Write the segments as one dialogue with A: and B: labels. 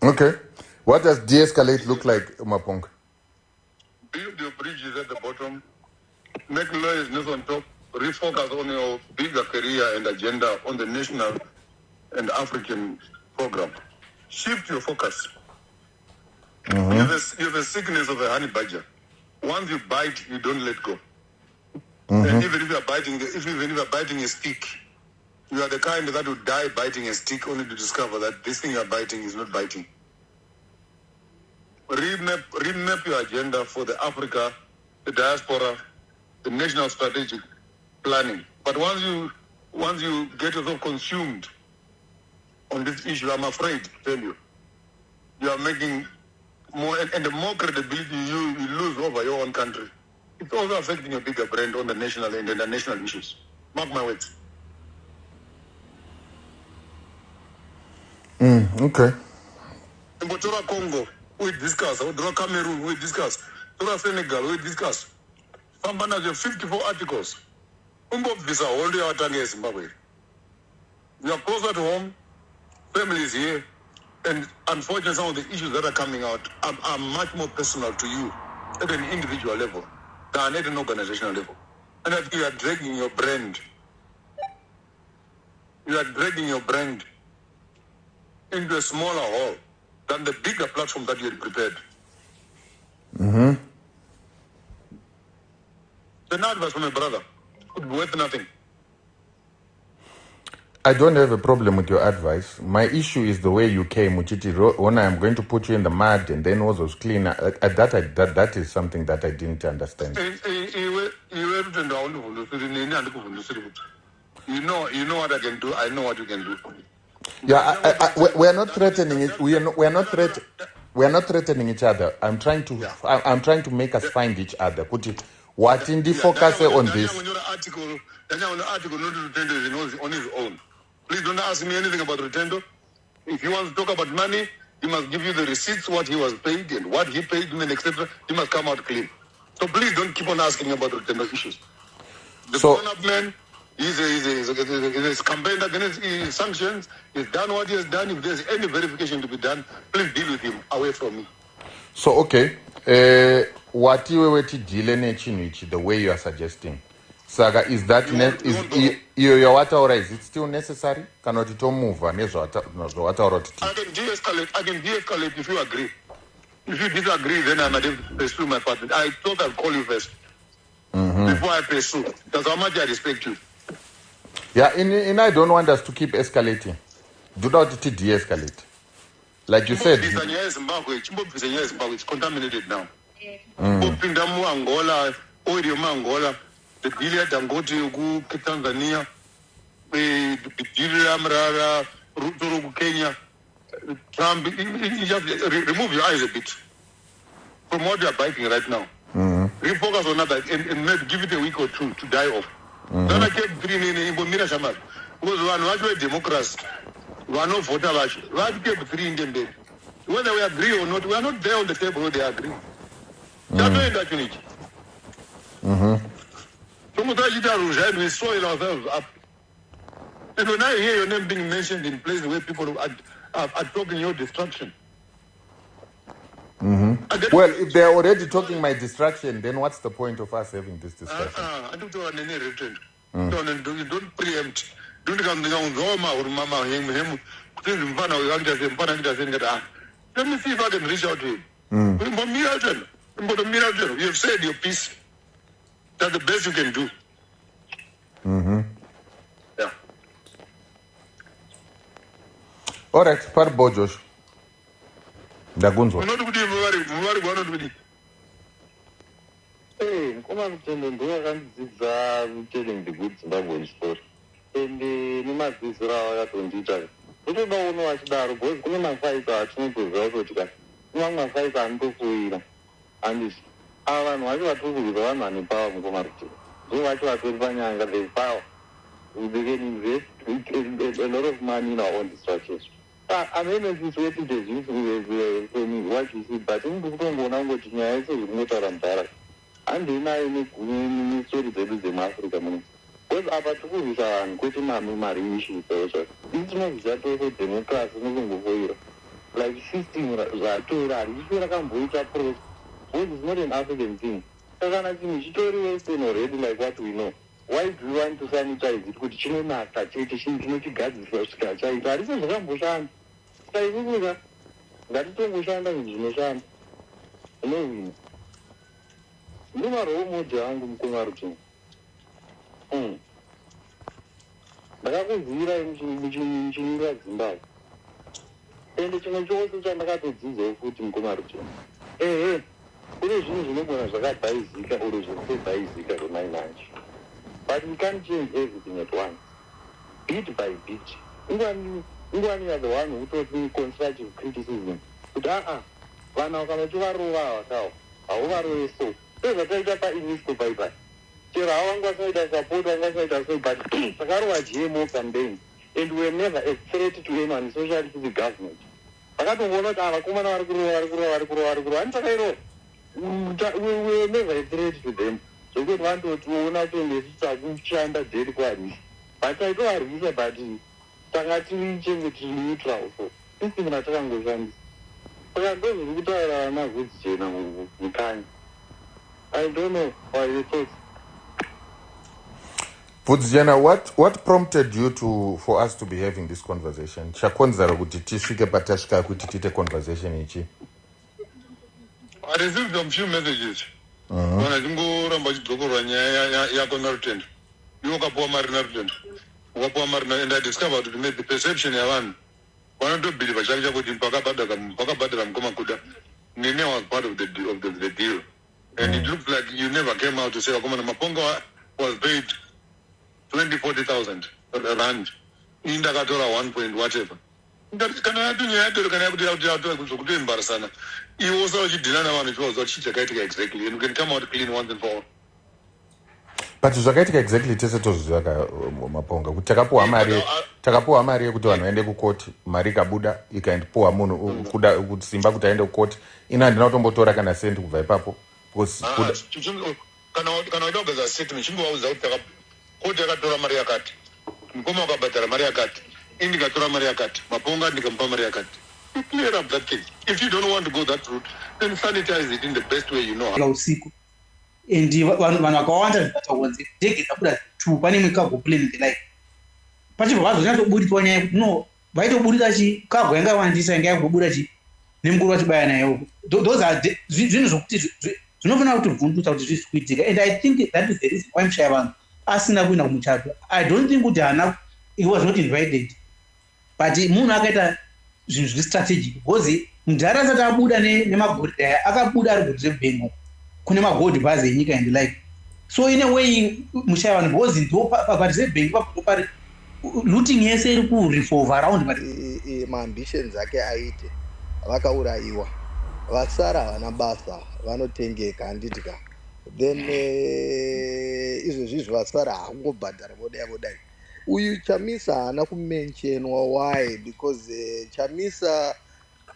A: Okay. What does de-escalate look like, Mapong?
B: Build your bridges at the bottom, make lawyers on top, refocus on your bigger career and agenda on the national and African program. Shift your focus. You have a sickness of a honey badger. Once you bite, you don't let go. And even if you are biting a stick, you are the kind that will die biting a stick only to discover that this thing you are biting is not biting. Remap your agenda for the Africa, the diaspora, the national strategic planning. But once you get yourself consumed on this issue, I'm afraid to tell you, you are making more, and the more credibility you lose over your own country, it's also affecting your bigger brand on the national and international issues. Mark my words.
A: Okay.
B: In Botora Congo, we discuss. Botora Cameroon, we discuss. Botora Senegal, we discuss. Sambana, you have 54 articles. Umbo visa only our tongue Zimbabwe. You are closer to home, families here, and unfortunately some of the issues that are coming out are much more personal to you at an individual level than at an organizational level. And that you are dragging your brand. You are dragging your brand into a smaller hole than the bigger platform that you had prepared. The advice from my brother could be worth nothing.
A: I don't have a problem with your advice. My issue is the way you came, Muchiti. When I'm going to put you in the mud and then was clean. That is something that I didn't understand.
B: You know what I can do. I know what you can do.
A: Yeah, we are not threatening it. We are not threatening each other. I'm trying to make us find each other. Put it. What in the focus on this?
B: Article not Rutendo on his own. Please don't ask me anything about Rutendo. If you want to talk about money, he must give you the receipts, what he was paid and what he paid, and etc. He must come out clean. So please don't keep on asking about Rutendo issues. The grown-up man, he's campaigned against sanctions. He's done what he has done. If there's any verification to be done, please deal with him away from me.
A: So okay, what you were to deal the way you are suggesting, Saga, is that your water is it still necessary? Cannot it move? I can
B: de-escalate if you agree. If you disagree, then I might pursue my partner. I thought I'd call you first before I pursue. That's how much I respect you.
A: Yeah, and I don't want us to keep escalating. Do not de-escalate. Like you said,
B: it's contaminated now. Angola, Angola, the Gilead Dangote, Tanzania, the Amrara, Ruto, Kenya, Trump. Just remove your eyes a bit from what you are biting right now. Refocus on that and maybe give it a week or two to die off. Then I kept green in Mira Shamal. Because one democracy. We are not voter. Whether we agree or not, we are not there on the table where they agree. That's that unity. So we soil ourselves up. And when I hear your name being mentioned in places where people are talking your destruction.
A: Well, if they are already talking my destruction, then what's the point of us having this discussion?
B: I don't want any return. Don't preempt. Don't come down or Mama him. Let me see if I can reach out to him. You have said your piece. That's the best you can do. Yeah.
A: All right, Parbo Josh. Dagunzo.
C: Hey, come on, telling the good Zimbabwean story. And the Mazisra yakundita. Unoda uno wachidaro because kune mafaita atinotozva kuti ka kune mafaita anotofuira handisi ava vanhu vacho vatiri kuziva vanhu vane power mukomarutivi so vacho vatori panyanga the power they can invest a lot of money in our own structures. I'm inotisweti tezvisi for me what you see but ndikutongoona ngoti nyaya yese zvinotaura mudhara handinayo nestori dzedu dzemuafrica muno because apa tikurwisa vanhu kwete mari issues zvacho isi tinoziva tose democracy nekungofoira like system zvatora harisi rakamboita press because it's not an African thing. Kana chinhu chitori western already like what we know. Why do you want to sanitize it? Kuti chinonaka chete chinochigadziswa kusvika chaita harisi zvakamboshanda. Saka ikukuka ngatitongoshanda zvinhu zvinoshanda. Unovina. Ndimaroo model wangu mukoma rutini. Ndakakuzivirai muchinyira Zimbabwe. Ende chimwe chose chandakatodzidzawo futi mukoma rutini. Kune zvinhu zvinogona zvakabhaizika oro zvisebhaizika zvemanje. But we can't change everything at once. Bit by bit. Ingwani are the one who taught me constructive criticism. But vana vakanochivarova vakawo hauvarove so. Sezvataita paInisco paipai. Chero havangu vasaita support vangasaita so, but takarova GMO campaign and we were never a threat to anyone, especially to the government. Vakatongoona kuti vakomana vari kurova ani takairova. We were never a threat to them. So good one to own out in the Chanda dead quaddies. But I don't argue about it. Tangati reaching it neutral. So this is not a good. But I don't know good channel. You can't. I don't know why you thought.
A: Pudzijana, what prompted you for us to be having this conversation? Chakonzaro kuti tisvike patashika kuti tite conversation ichi.
B: I received a few messages. When I didn't go around by Jokoranya, Yakonartent, Yokapo Marinartent, Wapomarina, and I discovered to make the perception around. One of the believers, I got in Pakabadam, Komakuda, Nina was part of the deal. And it looked like you never came out to say, Maponga was paid 40,000 rand. In the Gatora 1 point whatever. Can I do it? You also didn't know it was exactly, and you can come out clean once and for all.
A: But zvakaitika exactly tese tozvaka Maponga kuti takapuwa mari yekuti vanhu vaende kukoti, mari ikabuda ikaendipuwa munhu kuda kusimba kuti aende kukoti, ina handina kutombotora kana sendi kubva ipapo because
B: kana waitogeza statement chingowauza kuti koti yakatora mari yakati, mukoma wakabhadhara mari yakati, ini ndikatora mari yakati, Maponga ndikamupa mari yakati. Clear up that thing. If you don't want to go that route, then sanitize it in the best way you know.
D: Usiku. Endi vanhu vakawanda zvataonze ndege dzabuda tu pane mukago plane like. Pachibva vazotoburitwa nyaya kuti no vaitoburira chikago yanga wandisa yanga yagobuda nemukuru wachibaya nayo. Those are zvinhu zvokuti zvinofana kuti bvundusa kuti zvizikuitika, and I think that is the reason why Mshaya vanhu asina kuenda kumuchato. I don't think kuti he was not invited. But munhu akaita zvinhu zviri strategic because mudhara asati abuda nemagold akabuda ari kuti zvebengo kune magold bhazi enyika and like so in a way Mushaya vanhu because ndo pabhari zvebengo papari looting yese iri kurevolve around
E: maambitions ake aite vakaurayiwa vasara havana basa vanotengeka handitika then izvozvizvi vasara hakungobhadhara vodai uyu Chamisa haana kumenchenwa. Why? Because Chamisa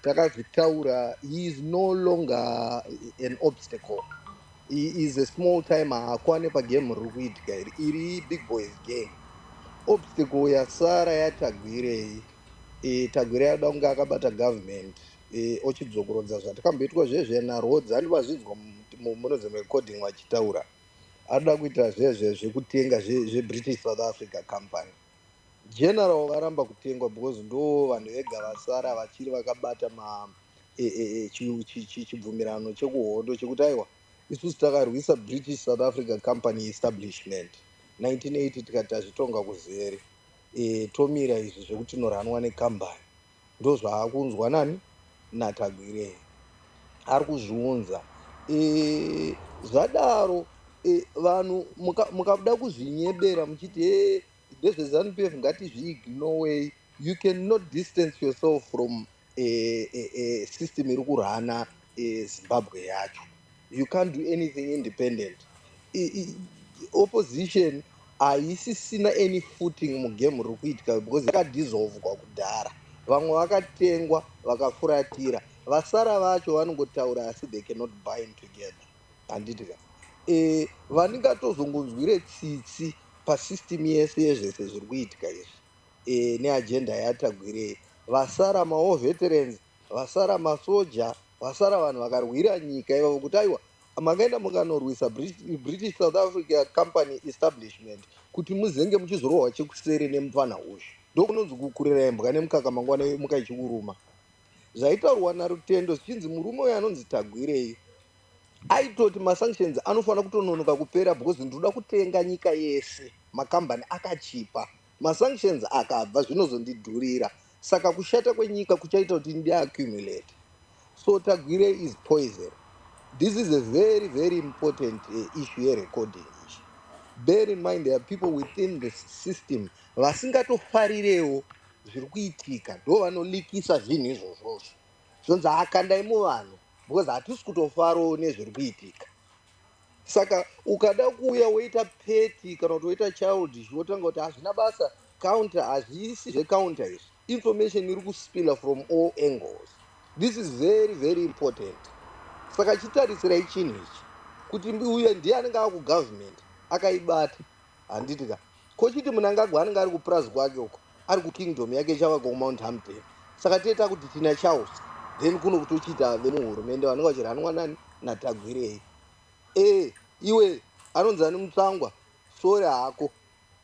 E: takazvitaura, he is no longer an obstacle. He is a small timer. Hakwane pagame riri kuitika iri big boys game. Obstacle yasara yaTagwire. Tagwire yada kunge akabata government ochidzokorodza zvatakamboitwa zvezvenarodzi handibva zvinzwa munoze recording vachitaura ada kuita zvekutenga zveBritish South Africa company. General varamba kutengwa because ndo vanhu vega vasara vachiri vakabata chibvumirano chekuhondo chekuti aiwa isusu takarwisa British South Africa company establishment 1980 tikati tazvitonga kuzere tomira izvi zvekuti norhanwa nekambani ndo zvaakunzwa nani naTagwire ari kuzviunza zvadaro. Vanhu mukabuda kuzvinyebera muchiti ndezveZANU-PF ngatizviignore. You cannot distance yourself from a system iri kurhana Zimbabwe yacho. You can't do anything independent. Opposition haisisina any footing mugame riri kuitika because yakadissolvwa kudhara. Vamwe vakatengwa vakafuratira, vasara vacho vanongotaura asi they cannot bind together. Handitika vanengatozongonzwire tsitsi pasystem yese yezvese zviri kuitika izvi neagenda yaTagwire. Vasara mawo veterans vasara masoja, vasara vanhu vakarwira nyika ivavo kuti aiwa makaenda mukanorwisa British South Africa Company Establishment kuti muzenge muchizorohwa chekusere nemufana uzvi ndokunonzi kukurira imbwa nemukaka mangwana muka ichiuruma. Zvaitaurwa naRutendo zvichinzi murume uyo anonzi Tagwirei aitoti masanctions anofanira kutononoka kupera because ndoda kutenga nyika yese, makambani akachipa, masanctions akabva zvinozondidhurira, saka kushata kwenyika kuchaita kuti ndiaccumulate. So Tagwirei is poison. This is a very, very important issue here recording. Bear in mind there are people within the system vasingatofarireo zviri kuitika, ndo vanolikisa zvinhu izvozvozvo. Zvonzi akandai muvanhu because hatisi kutofarawo nezviri kuitika. Saka ukada kuuya woita peti kana kuti woita childish wotanga kuti hazvina basa counter, hazvisi zvecounter izvi. Information iri kuspila from all angles. This is very, very important. Saka chitarisira chinhu ichi kuti uyo ndiye anenge akugovernment akaibata handitika kochiti Mnangagwa anenge ari kupurazi kwake uko ari kukingdom yake chavaka kumount Hampton. Saka teta kuti tina Charles then kuno kutochita vemuhurumende vanenge vachiranwa nani naTagwirei. Iwe anonzani mutsangwa sori hako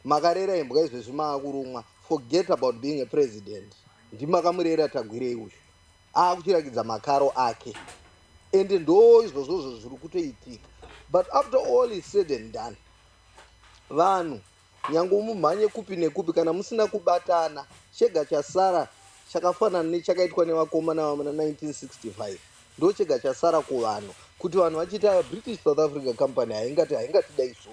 E: makarera imbwa izvezvi maakurumwa, forget about being a president. Ndimakamurera Tagwirei uyu akuchirakidza makaro ake ende ndo izvozvozvo zviri kutoitika. But after all is said and done, vanhu nyange mumhanye kupi nekupi kana musina kubatana, chega chasara chakafanana nechakaitwa nevakomana vamuna 1965 ndo chega chasara kuvanhu kuti vanhu vachita British South Africa Company haingatidai so.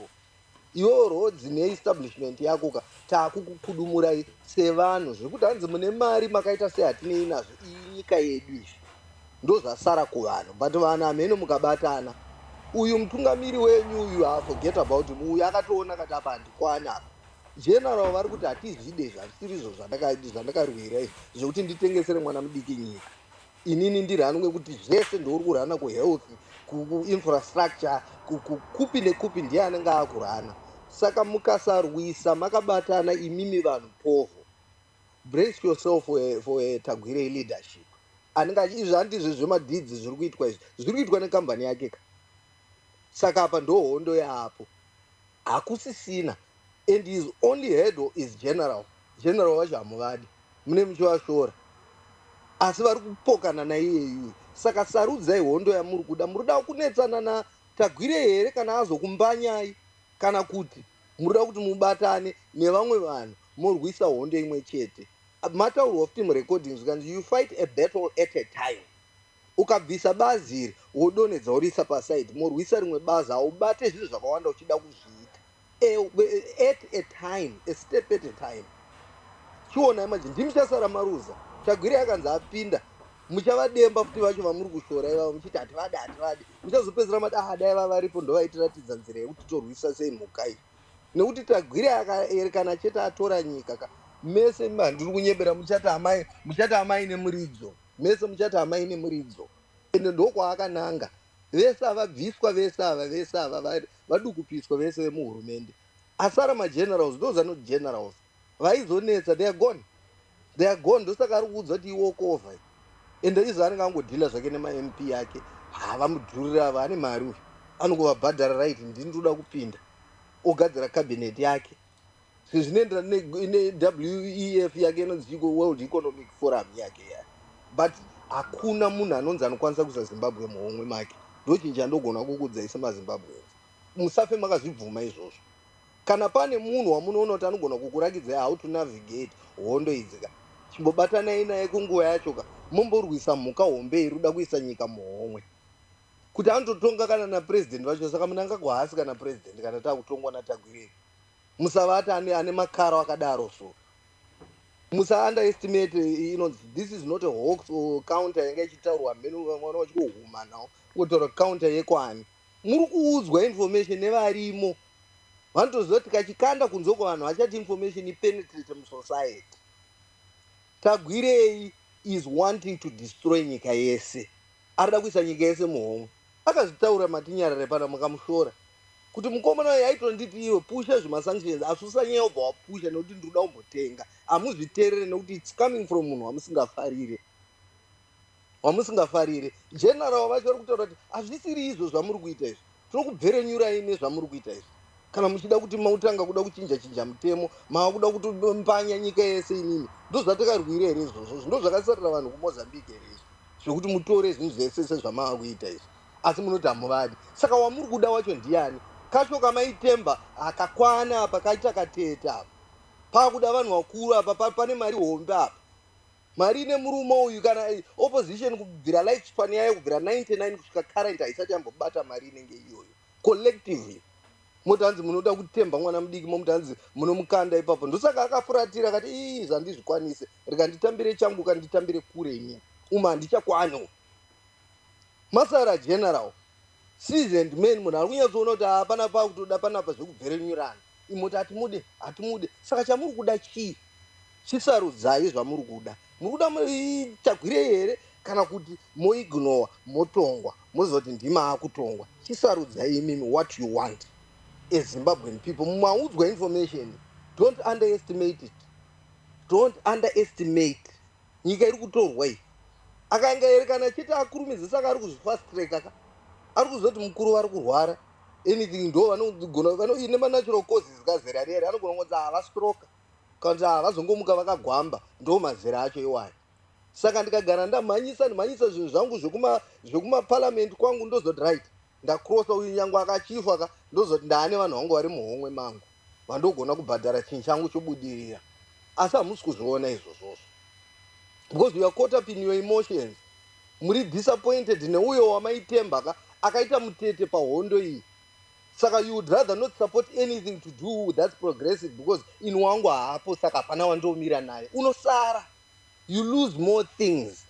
E: Iwo rodzi neestablishment yako taakukukudumurai sevanhu zvekuti hanzi mune mari makaita sehatinei nazvo iyi nyika yedu izvi ndo zvasara kuvanhu. But vanhu hameno mukabatana, uyu mutungamiri wenyu uyu forget about him, uyu akatoona kati apa handikwana apa. General vari kuti hatizvide zvasirizvo zvandakarwira izvi zvekuti nditengesere mwana mudiki nyika. Inini ndiri hanonge kuti zvese ndouri kurana kuhealth, kuinfrastructure, kupi nekupi ndiye anenge akurana. Saka mukasarwisa makabatana imimi vanhu povo, brace yourself for a Tagwirei leadership. Anenge izvi handizvo zvemadhidzi zviri kuitwa izvi zviri kuitwa nekambani yake ka. Saka apa ndo hondo yapo hakusisina, and his only head is general wacho hamuvadi mune muchivashora asi vari kupokana naiyeyuyu. Saka sarudzai hondo yamuri kuda. Murida kunetsana naTagwirei here kana azokumbanyai, kana kuti murida kuti mubatane nevamwe vanhu morwisa hondo imwe chete. Mataurwa futi recordings kanzi you fight a battle at a time. Ukabvisa bazi iri wodonedza urisa pasaidi morwisa rimwe bazi, haubate zvinhu zvakawanda uchida kuzviita at a time, a step at a time. Chiona imagine ndimuchasara maruza Tagwirei akanzi apinda muchavademba futi vacho vamuri kushora ivavo muchiti hativadi, muchazopedzera mati dai vavaripo ndo vaitiratidza nzira yekuti torwisa sei mhuka iyi. Nekuti Tagwirei akaerekana chete atora nyika mese handiri kunyebera muchati amai nemuridzo, mese muchati amai nemuridzo. Ende ndokwaakananga. Vese ava bviswa, vese ava vadukupiswa, vese vemuhurumende. Asara magenerals, those are not generals. Vaizonetsa, they are gone. Ndosaka ari kuudza kuti walk over. Ende izvo anenge angodhila zvake nema-MP yake havamudhurira ava ane mari uyu anongovabhadhara right ndindoda kupinda ogadzira cabinet yake zvinoenderana ne-WEF yake inonzi World Economic Forum yake ya. But hakuna munhu anonzi anokwanisa kuisa Zimbabwe muhomwe make. Ndochinja ndogona kukudzai semaZimbabwe. Musafe makazvibvuma izvozvo. Kana pane munhu wamunoona kuti anogona kukurakidzai how to navigate hondo idzika, chimbobatanai naye kunguva yacho ka mumborwisa mhuka hombe iruda kuisa nyika muhomwe kuti anototonga kana napresident vacho. Saka Mnangagwa haasi kana president kana taakutongwa naTagwirei. Musavati ane makaro akadaro so. Musa underestimate inonzi this is not a hoax or counter yanga ichitaurwa mhenu mwana wachikuhuma nawo kutora counter yekwani. Muri kuudzwa information nevarimo. Vanotoziva kuti kachikanda kunze kwavanhu vachati information ipenetrate musociety. Tagwirei is wanting to destroy nyika yese. Arida kuisa nyika yese muhomwe. Akazvitaura Matinyarare pana mukamushora kuti mukomana yaitonditi iwe pusha zvimasanctions asi usanyanya ubva wapusha nekuti ndinoda kumbotenga. Hamuzviteerere nekuti it's coming from munhu wamusingafarire. wamusingafarire. General vacho vari kutaura kuti hazvisiri izvo zvamuri kuita izvi, tiri kubverenyurai nezvamuri kuita izvi. Kana muchida kuti mautanga kuda kuchinja mutemo, mava kuda kuti mbanya nyika yese inini, ndozvatakarwira here izvozvo. Ndo zvakasarira vanhu kumozambique here izvo, zvokuti mutore zvinhu zvese sezvamava kuita izvi, asi munoti hamuvadi. Saka wamuri kuda wacho ndiani? Kacho kamaitemba akakwana apa kaita kateta apa, pakuda vanhu vakuru apa, pane mari hombe apa, mari ine murume uyu. Kana opposition kubvira lifespan yayo kubvira 99 kusvika current haisati yambobata mari inenge iyoyo collectively. Motanzi munoda kutemba mwana mudiki, momutanzi munomukanda ipapo. Ndosaka akafuratira akati ii zvandizvikwanise, rikanditambire changu kanditambire kure inini, handichakwano. Masara general seasoned men, munhu ari kunyatsoona kuti hapana pakutoda panapa zvekubverenyurana. Imoti hatimude. Saka chamuri kuda chii? Chisarudzai zvamuri kuda. Muri kuda muitagwire here kana kuti moignore, motongwa, mozoti ndima akutongwa? Chisarudzai imimi what you want as Zimbabwean people. Maudzwa information, don't underestimate it. Don't underestimate. Nyika iri kutorwa iyi. Akanga here kana chete akurumidza, saka ari kuzvifast track aka. Ari kuzoti mukuru vari kurwara. Anything ndo vanogona ine natural causes zikazera rere, anogona kunzi havastroka kana kuti havazongomuka vakagwamba, ndo mazera acho iwayo. Saka ndikagara ndamhanyisa zvinhu zvangu zvekumaparliament kwangu, ndozoti right, ndakrosa uyu nyangu akachifa ka, ndozoti ndaane vanhu vangu vari muhomwe mangu vandogona kubhadhara chinhu changu chobudirira. Asi hamusi kuzviona izvozvozvo, because you are caught up in your emotions. Muri disappointed neuyo wamaitemba ka akaita mutete pahondo iyi. Saka you would rather not support anything to do that's progressive, because inu wangu haapo, saka hapana wandomira naye. Unosara, you lose more things.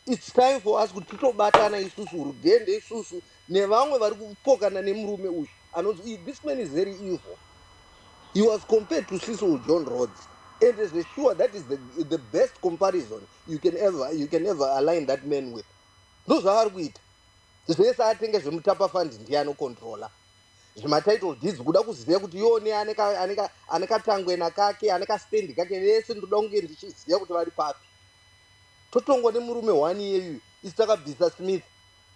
E: It's time for us kuti titobatana isusu, hurudende isusu nevamwe vari kupokana nemurume uyu anonzi this man is very evil. He was compared to Cecil John Rhodes, and as a sure that is the best comparison you can ever align that man with. Ndo zvavari kuita. Zvese atenge zvemutapa fund ndiye anokontrola. Zvimatitle deeds kuda kuziva kuti yone ane katangwena kake, ane kastendi kake, vese ndoda kunge ndichiziva kuti vari papi. Totongwa nemurume wani yeyu, isi takabvisa Smith,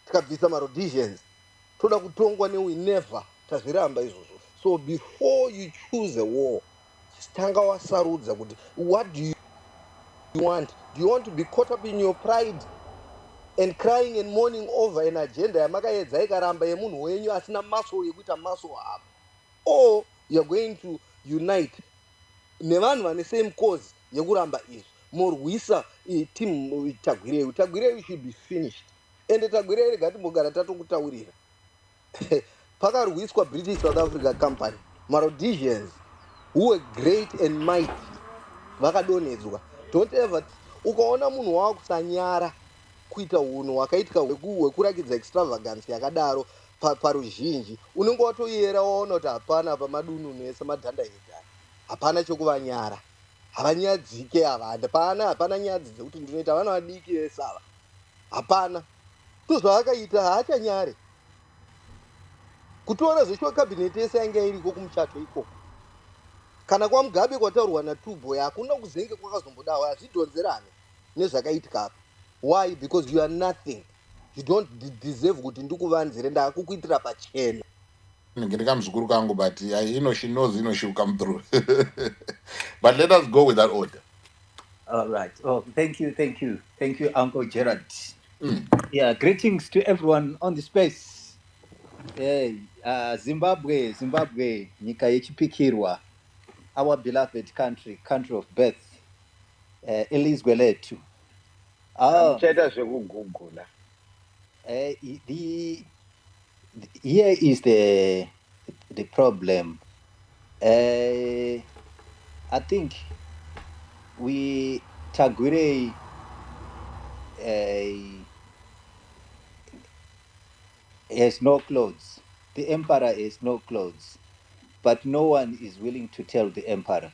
E: tikabvisa maRhodesians, toda kutongwa neuyu, never. Tazviramba izvozvo. So before you choose a war, tanga wasarudza kuti what do you want? Do you want to be caught up in your pride and crying and mourning over an agenda yamakaedza ikaramba yemunhu wenyu asina muscle yekuita muscle up? Or you're going to unite nevanhu vane same cause yekuramba izvi, morwisa team Tagwirei should be finished. And Tagwirei regati mogara tatokutaurira. Pakarwiswa British South Africa Company, maRhodesians who were great and mighty vakadonhedzwa. Don't ever ukaona munhu wakusanyara kuita unhu wakaitika hwekurakidza extravagance yakadaro paruzhinji, unenge watoyera waona kuti hapana pamadununu ese madhanda ega, hapana chokuvanyara, havanyadzike ava, hapana nyadzi dzekuti ndinoita vana vadiki vese ava, hapana. Ndozvaakaita, haachanyare. Kutora zvesho kabineti yese yanga iriko kumuchato ikoko, kana kwaMugabe kwataurwa naTubo, hakuna kuzenge kwakazombodawo, hazvidhonzerane nezvakaitika apa. Why? Because you are nothing. You don't deserve kuti ndikuvanzire, ndakukuitira pachena.
A: Ndikamzukuru kangu, but she knows she'll come through. But let us go with that order.
F: All right. Oh, thank you, Uncle Gerard. Yeah, greetings to everyone on the space. Hey, Zimbabwe, nyika yechipikirwa, our beloved country of birth, ilizwe lethu. Here is the problem. I think Tagwirei has no clothes. The emperor has no clothes, but no one is willing to tell the emperor.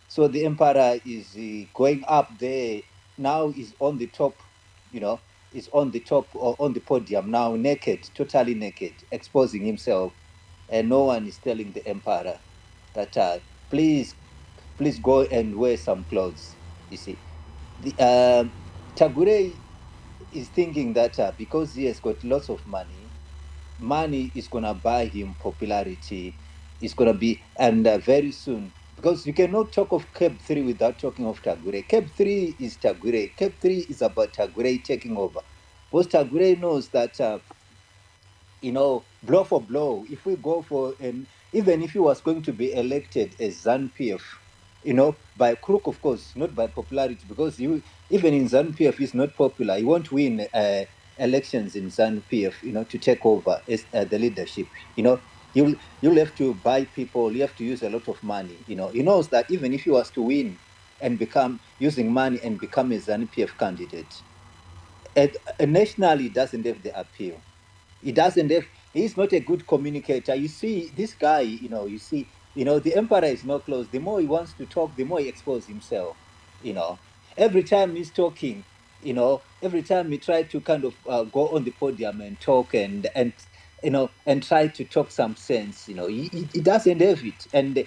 F: So the emperor is going up there now, is on the top, is on the top or on the podium now, naked, totally naked, exposing himself, and no one is telling the emperor that please go and wear some clothes. You see, the Tagwirei is thinking that because he has got lots of money is gonna buy him popularity. It's gonna be, and very soon, because you cannot talk of Cap 3 without talking of Tagure. Cap 3 is Tagure. Cap 3 is about Tagure taking over. Because Tagure knows that, blow for blow, if we go for, and even if he was going to be elected as ZANU-PF, by crook, of course, not by popularity, because even in ZANU-PF, he's not popular. He won't win elections in ZANU-PF, to take over as the leadership. You'll have to buy people. You have to use a lot of money. He knows that even if he was to win and become using money and become a ZANU-PF candidate, nationally, he doesn't have the appeal. He doesn't have. He's not a good communicator. You see, this guy. The emperor is not close. The more he wants to talk, the more he exposes himself. Every time he's talking, every time he tries to kind of go on the podium and talk and try to talk some sense, he doesn't have it. And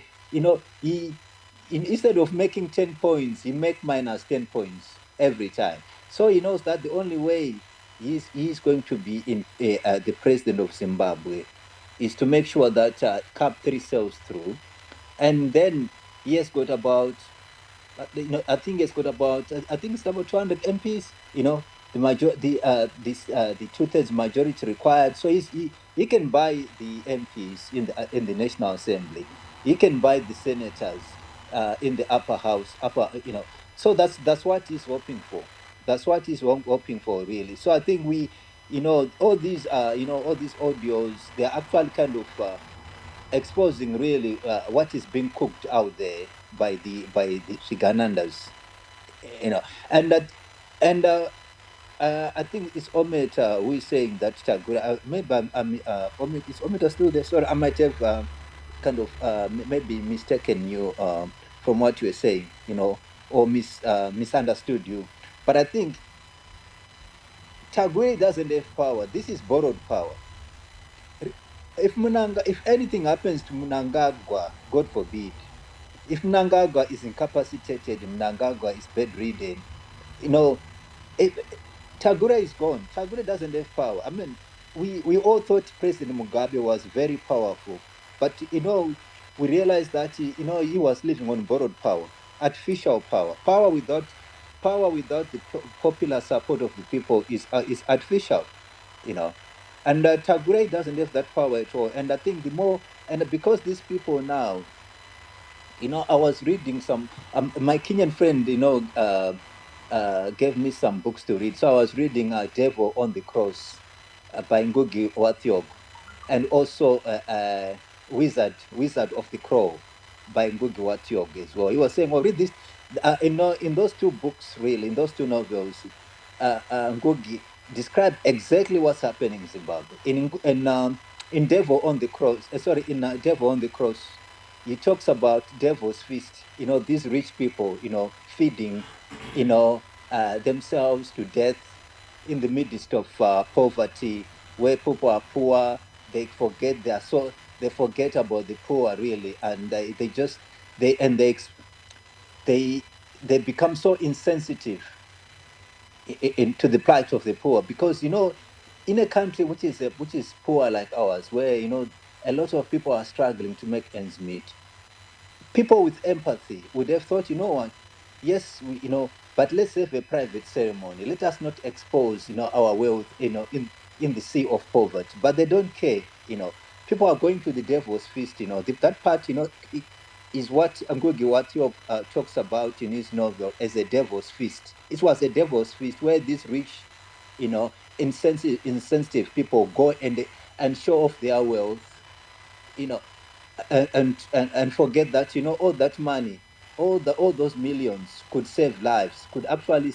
F: instead of making 10 points, he make minus 10 points every time. So he knows that the only way he's going to be in the president of Zimbabwe is to make sure that Cap 3 sells through. And then he has got about, I think it's about 200 MPs. The 2/3 majority required. So he can buy the MPs in the National Assembly. He can buy the senators in the upper house. So that's what he's hoping for. That's what he's hoping for, really. So I think all these audios, they're actually kind of exposing really what is being cooked out there by the Shiganandas, and I think it's Omid who is saying that Tagore. Maybe Omid, is Omid still there? Sorry, I might have kind of maybe mistaken you from what you were saying, or misunderstood you. But I think Tagore doesn't have power. This is borrowed power. If anything happens to Mnangagwa, God forbid, if Mnangagwa is incapacitated, Mnangagwa is bedridden, Tagore is gone. Tagore doesn't have power. I mean, we all thought President Mugabe was very powerful, but we realized that he was living on borrowed power, artificial power. Power without the popular support of the people is artificial, And Tagore doesn't have that power at all. And I think because these people now, I was reading some, my Kenyan friend, gave me some books to read. So I was reading Devil on the Cross by Ngugi wa Thiong'o, and also Wizard of the Crow by Ngugi wa Thiong'o as well. He was saying, well, read this. In those two books, really, in those two novels, Ngugi described exactly what's happening in Zimbabwe. In Devil on the Cross, Devil on the Cross, he talks about Devil's Feast. These rich people, feeding, themselves to death in the midst of poverty, where people are poor. They forget they forget about the poor, really, and they become so insensitive into the plight of the poor, because in a country which is poor like ours, where a lot of people are struggling to make ends meet, people with empathy would have thought, what, yes, but let's have a private ceremony. Let us not expose our wealth in the sea of poverty. But they don't care. People are going to the Devil's Feast. That part is what Ngugi wa Thiong'o talks about in his novel as a Devil's Feast. It was a Devil's Feast where these rich, insensitive people go and show off their wealth, and forget that all that money, all those millions could save lives, could actually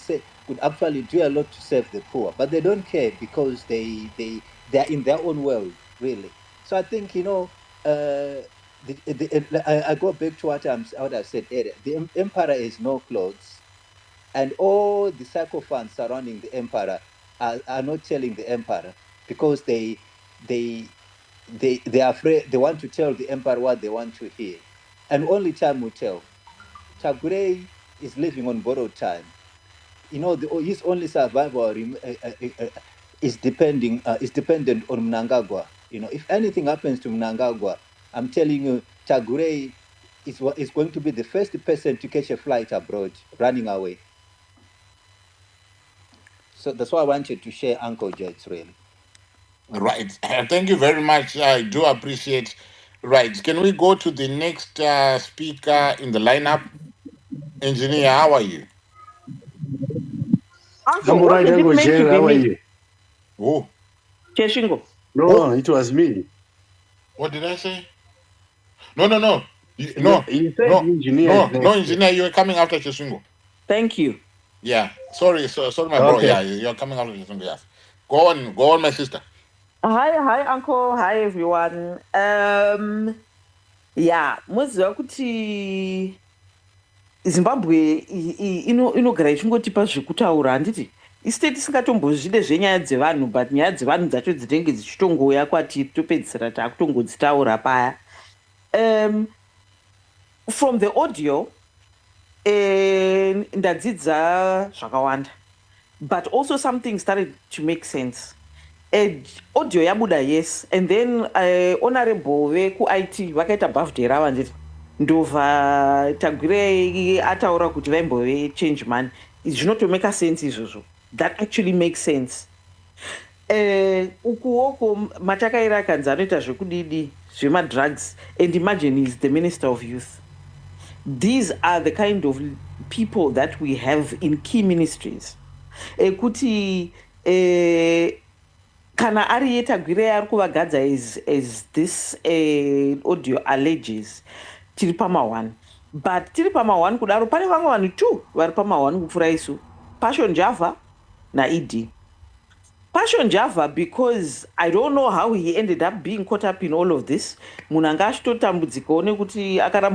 F: do a lot to save the poor, but they don't care because they're in their own world, really. So I think I go back to what I said earlier. The emperor has no clothes, and all the sycophants surrounding the emperor are not telling the emperor, because they are afraid. They want to tell the emperor what they want to hear, and only time will tell. Tagore is living on borrowed time. his only survival is dependent on Mnangagwa. If anything happens to Mnangagwa, I'm telling you, Chagure is going to be the first person to catch a flight abroad, running away. So that's why I wanted to share Uncle Jets, really.
G: Right. Thank you very much. I do appreciate. Right. Can we go to the next speaker in the lineup? Engineer, how are you?
H: Uncle,
I: I'm
H: what
I: right,
H: did it
I: Uncle
H: make
I: Jerry.
H: you
I: How are
H: be me?
I: you?
G: Oh,
H: Cheshingo.
I: No, it was me.
G: what did I say? No. No,
I: You said engineer is next.
G: engineer. You are coming after Chisungo.
H: Thank you.
G: Yeah. Sorry, my bro.
I: Okay.
G: Yeah, you're coming after Chisungo. Yes. Go on, my sister.
H: Hi, Uncle. Hi, everyone. Yeah, muziva kuti Zimbabwe inogara ichingoti zvekutaura handiti isiteti tisingatombozvide zvenyaya dzevanhu but nyaya dzevanhu dzacho dzinenge dzichitongouya kwatiri topedzisira taakutongodzitaura paya. From the audio ndadzidza zvakawanda, but also something started to make sense. Audio yabuda, yes, and then honorable veku-IT vakaita birthday rava nditi ndobva Tagure ataura kuti vaimbove change man. Zvinotomeka sense izvozvo. That actually makes sense. Ukuoko matakaira akanzi anoita zvekudidi zvemadrugs, and imagine he's the Minister of Youth. These are the kind of people that we have in key ministries. Kuti kana ari Tagure ari kuvagadza as this audio alleges, tiri pama1, but tiri pama1 kudaro pane vamwe vanhu 2 vari pama1 kupfuura isu, Passion Java naED. Passion Java, because I don't know how he ended up being caught up in all of this. Munhu anga achitotambudzikawo nekuti akaramba